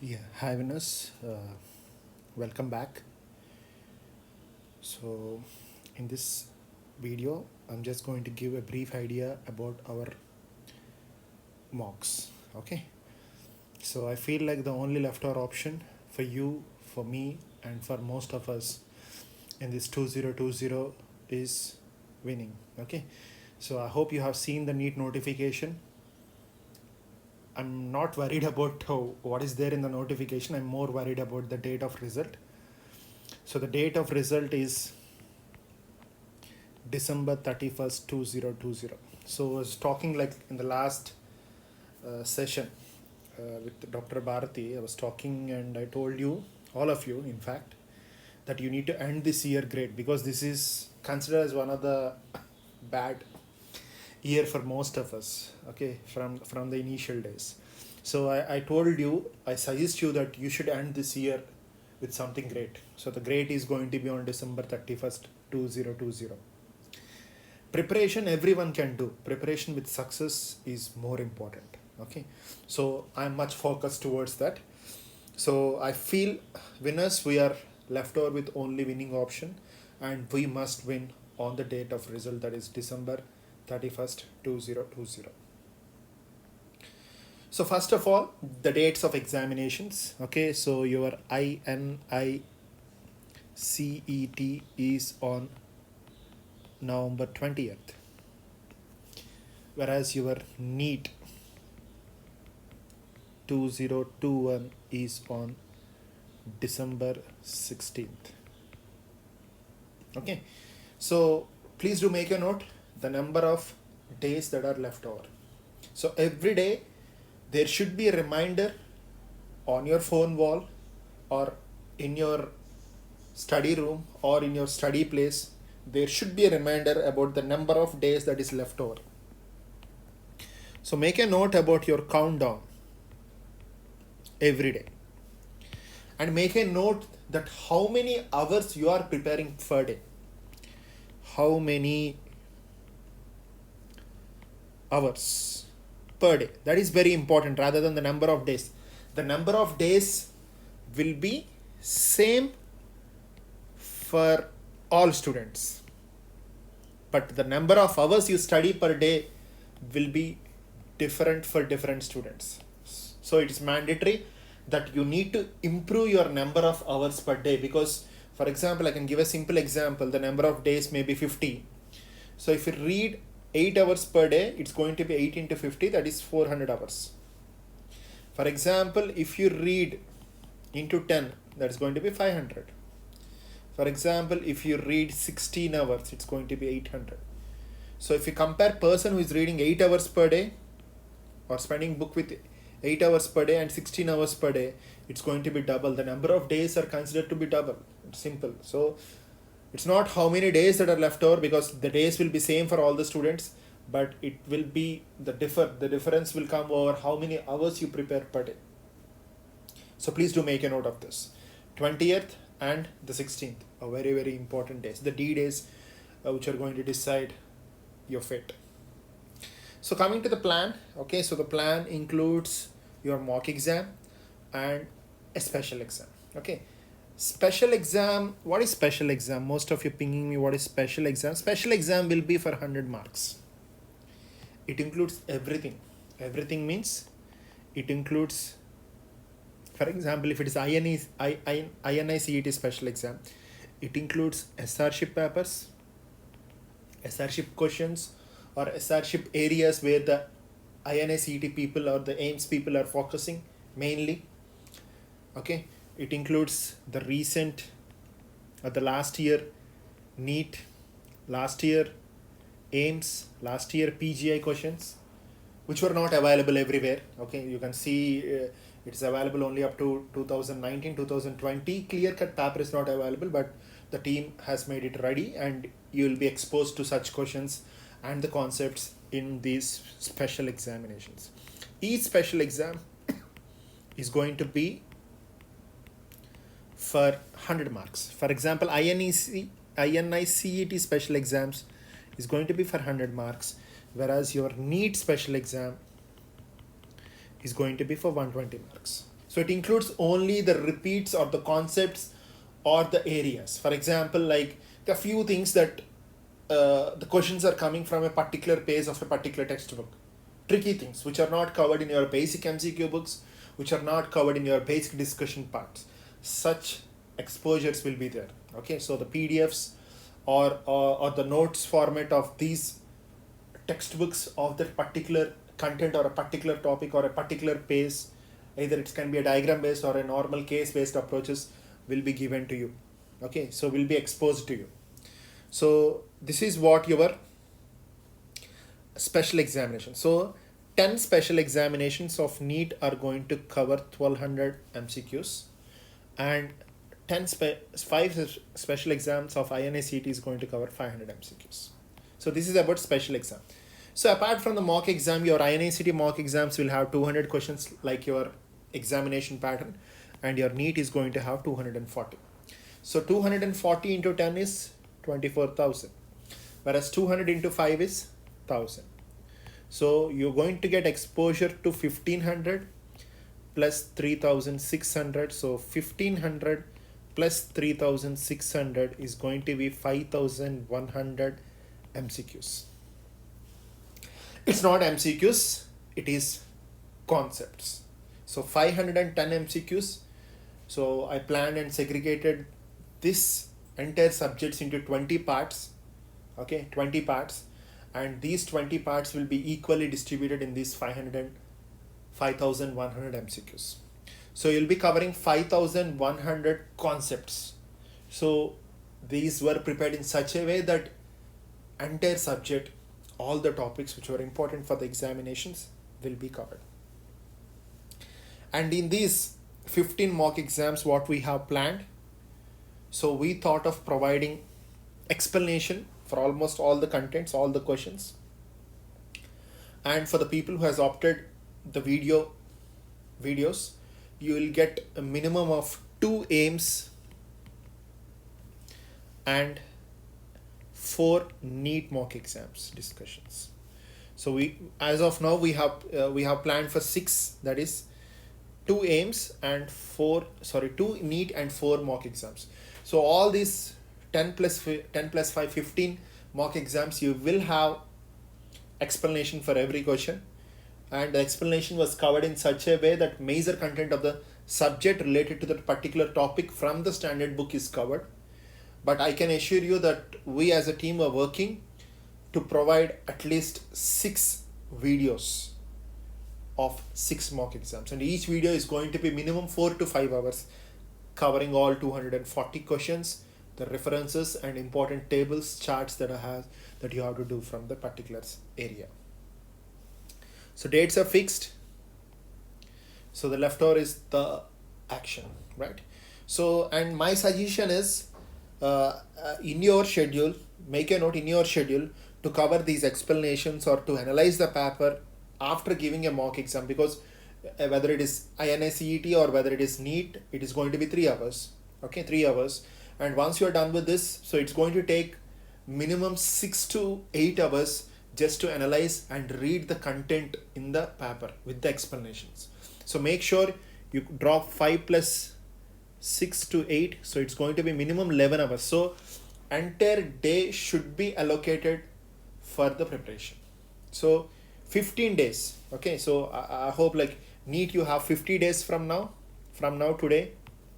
Hi Venus, welcome back. So, in this video, I'm just going to give a brief idea about our mocks. Okay, so I feel like the only left over option for you, for me, and for most of us in this 2020 is winning. Okay, so I hope you have seen the NEET notification. I'm not worried about what is there in the notification. I'm more worried about the date of result. So the date of result is December 31st, 2020. So I was talking like in the last session with Dr. Bharati. I was talking and I told you, all of you, in fact, that you need to end this year great because this is considered as one of the bad year for most of us. Okay, from the initial days. So I told you, I suggest you that you should end this year with something great. So the great is going to be on December 31st, 2020. Preparation everyone can do. Preparation with success is more important. Okay, so I'm much focused towards that. So I feel winners, we are left over with only winning option, and we must win on the date of result, that is December 31st, 2020. So first of all, the dates of examinations. Okay, so your INICET is on November 20th, whereas your NEET 2021 is on December 16th. Okay, so please do make a note the number of days that are left over. So every day there should be a reminder on your phone wall or in your study room or in your study place. There should be a reminder about the number of days that is left over. So make a note about your countdown every day and make a note that how many hours you are preparing per day. How many hours per day? That is very important rather than the number of days. The number of days will be same for all students, but the number of hours you study per day will be different for different students. So it is mandatory that you need to improve your number of hours per day, because for example, I can give a simple example. The number of days may be 50. So if you read 8 hours per day, it's going to be 8 into 50, that is 400 hours. For example, if you read into 10, that's going to be 500. For example, if you read 16 hours, it's going to be 800. So if you compare person who is reading 8 hours per day or spending book with 8 hours per day and 16 hours per day, it's going to be double. The number of days are considered to be double. It's simple. So it's not how many days that are left over, because the days will be same for all the students, but it will be the difference will come over how many hours you prepare per day. So please do make a note of this. 20th and the 16th are very, very important days, the D days, which are going to decide your fate. So coming to the plan, okay, so the plan includes your mock exam and a special exam. Okay, special exam, what is special exam? Most of you pinging me, what is special exam? Special exam will be for 100 marks. It includes everything. Everything means it includes, for example, if it is INICET special exam, it includes SRship papers, SRship questions, or SRship areas where the INICET people or the AIMS people are focusing mainly. Okay, it includes the recent or the last year NEET, last year AIMS, last year PGI questions, which were not available everywhere. Okay, you can see it's available only up to 2019, 2020. Clear-cut paper is not available, but the team has made it ready, and you will be exposed to such questions and the concepts in these special examinations. Each special exam is going to be for 100 marks. For example, INICET special exams is going to be for 100 marks, whereas your NEET special exam is going to be for 120 marks. So it includes only the repeats or the concepts or the areas. For example, like the few things that the questions are coming from a particular page of a particular textbook. Tricky things which are not covered in your basic MCQ books, which are not covered in your basic discussion parts. Such exposures will be there. Okay, so the PDFs or the notes format of these textbooks of that particular content or a particular topic or a particular pace, either it can be a diagram based or a normal case based approaches, will be given to you. Okay, so will be exposed to you. So this is what your special examination. So 10 special examinations of NEET are going to cover 1200 MCQs, and 5 special exams of INA-CET is going to cover 500 MCQs. So this is about special exam. So apart from the mock exam, your INA-CET mock exams will have 200 questions like your examination pattern, and your NEET is going to have 240. So 240 into 10 is 24,000, whereas 200 into 5 is 1,000. So you're going to get exposure to 1,500 plus 3,600. So 1,500 plus 3,600 is going to be 5,100 MCQs. It's not MCQs, it is concepts. So 510 MCQs. So I planned and segregated this entire subjects into 20 parts. Okay, 20 parts, and these 20 parts will be equally distributed in these 5,100 MCQs. So you'll be covering 5,100 concepts. So these were prepared in such a way that entire subject, all the topics which were important for the examinations will be covered. And in these 15 mock exams, what we have planned, so we thought of providing explanation for almost all the contents, all the questions. And for the people who has opted the videos, you will get a minimum of 2 AIMS and 4 NEET mock exams discussions. So we, as of now, we have planned for 6, that is 2 AIMS and 2 NEET and 4 mock exams. So all these 10 plus 5, 15 mock exams, you will have explanation for every question, and the explanation was covered in such a way that major content of the subject related to that particular topic from the standard book is covered. But I can assure you that we as a team are working to provide at least 6 videos of 6 mock exams, and each video is going to be minimum 4 to 5 hours, covering all 240 questions, the references and important tables, charts that you have to do from the particular area. So dates are fixed. So the leftover is the action, right? So, and my suggestion is in your schedule, make a note in your schedule to cover these explanations or to analyze the paper after giving a mock exam, because whether it is INA-CET or whether it is NEET, it is going to be 3 hours. Okay, 3 hours. And once you are done with this, so it's going to take minimum 6 to 8 hours just to analyze and read the content in the paper with the explanations. So make sure you drop 5 plus 6 to 8. So it's going to be minimum 11 hours. So entire day should be allocated for the preparation. So 15 days. Okay, so I hope like NEET you have 50 days from now today,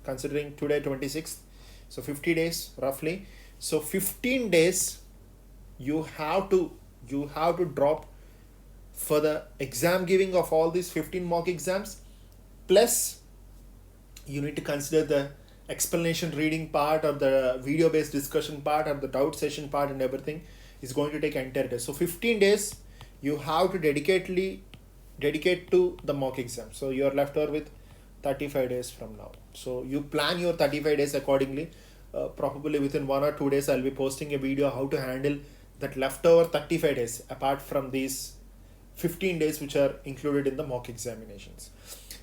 considering today 26th. So 50 days roughly. So 15 days you have to drop for the exam giving of all these 15 mock exams, plus you need to consider the explanation reading part or the video based discussion part or the doubt session part, and everything is going to take entire day. So 15 days you have to dedicate to the mock exam. So you are left over with 35 days from now. So you plan your 35 days accordingly. Probably within 1 or 2 days I'll be posting a video how to handle that leftover 35 days apart from these 15 days which are included in the mock examinations.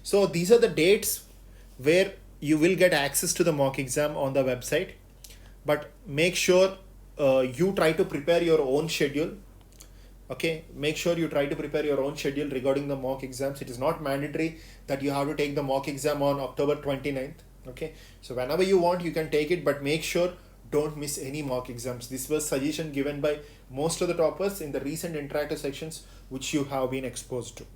So these are the dates where you will get access to the mock exam on the website, but make sure you try to prepare your own schedule. Okay, make sure you try to prepare your own schedule regarding the mock exams. It is not mandatory that you have to take the mock exam on October 29th. Okay, so whenever you want you can take it, but make sure don't miss any mock exams. This was suggestion given by most of the toppers in the recent interactive sections which you have been exposed to.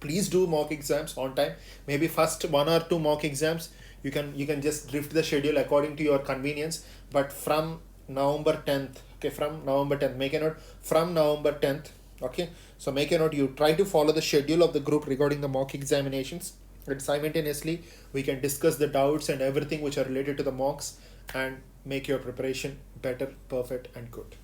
Please do mock exams on time. Maybe first 1 or 2 mock exams you can just drift the schedule according to your convenience, but from November 10th, okay, from November 10th, make a note, from November 10th, okay, so make a note, you try to follow the schedule of the group regarding the mock examinations, and simultaneously we can discuss the doubts and everything which are related to the mocks and make your preparation better, perfect and good.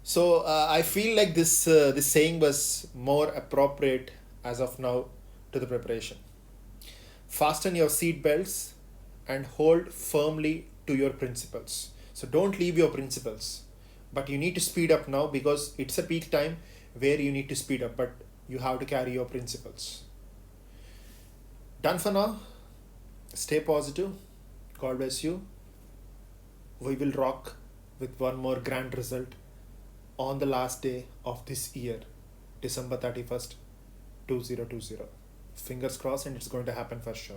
So I feel like this saying was more appropriate as of now to the preparation. Fasten your seat belts and hold firmly to your principles. So don't leave your principles, but you need to speed up now because it's a peak time where you need to speed up, but you have to carry your principles. Done for now. Stay positive. God bless you. We will rock with one more grand result on the last day of this year, December 31st, 2020. Fingers crossed, and it's going to happen for sure.